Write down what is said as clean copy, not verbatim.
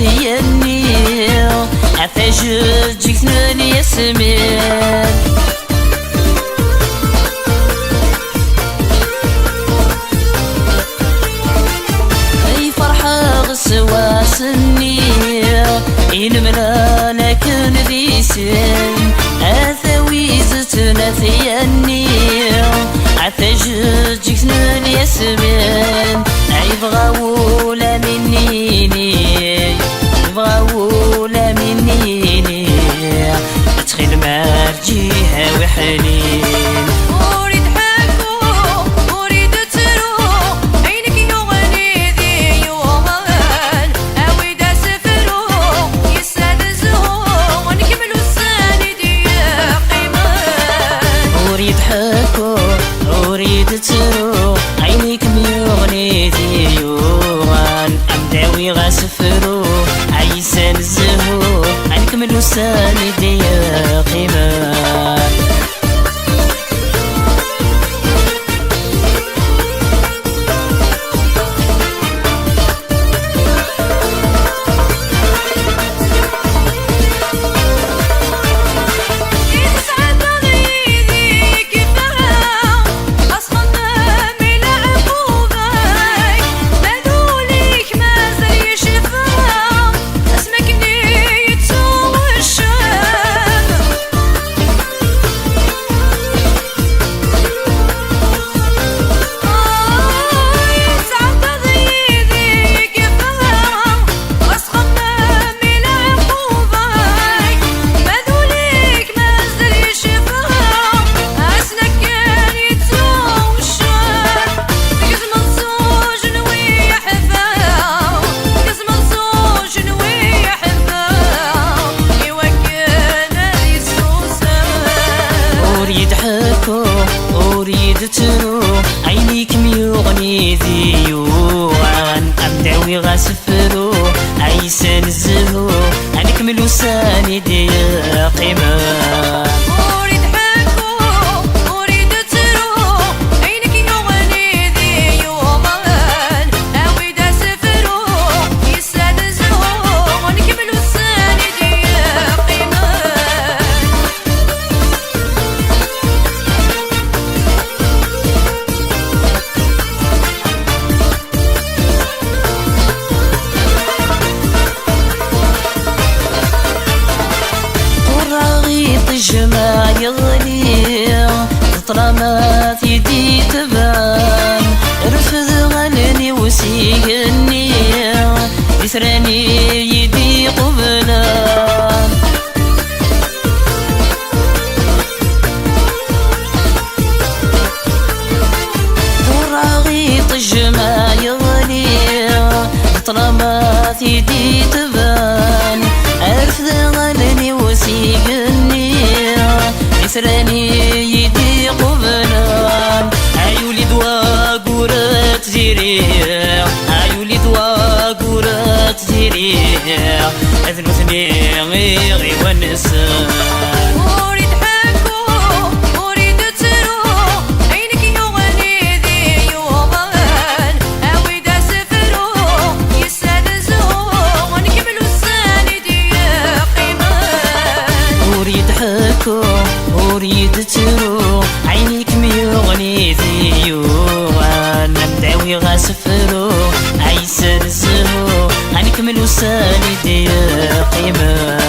ثياني أتجد جيثنان يسمين أي فرحة غسوا سني إن ملا لكن ذي سن أثوي زتنا ثياني أتجد جيثنان يسمين يبغاو لا منيني يبغاو لا منيني ادخل مرجيها وحنين أريد حكو أريد ترو عينك يغني ذي يوغل أويد أسفرو يستدزو ونكمل السنة دي قيمان أريد حكو أريد ترو عينك ميغني ذي يوغل أمداوي غاسفرو عيسان الزهو عنكمل السنة دي قيمان أريد ترو عينيك ميغني ذيوان أمداوي غاسفرو عيسان الزهو عنكملو ساني دي قيمان أريد حكو أريد ترو عينك يغني ذي يوغل أويد أسفرو يستدزو ونكملو السنة دي قيمان الجماع يغني طالما في يدي تبان رفض غنني وسيقني يثراني يدي قبلان وراغيط الجماع يغني طالما في يدي تبان رفض غنني وسيقني يسراني يدي قبلان عيولي دوا قورات زيريع عيولي دوا قورات زيريع أذنوثني غيغي ونسان أريد حكو أريد ترو عينك يغني ذي يوغل أويد أسفرو يستدزو ونكملو السنة دي قيمان أريد حكو أريد ترو عينيك ميغني ذيوان أمداوي غاسفرو عيسان الزهو عنكملو ساني دي قيمان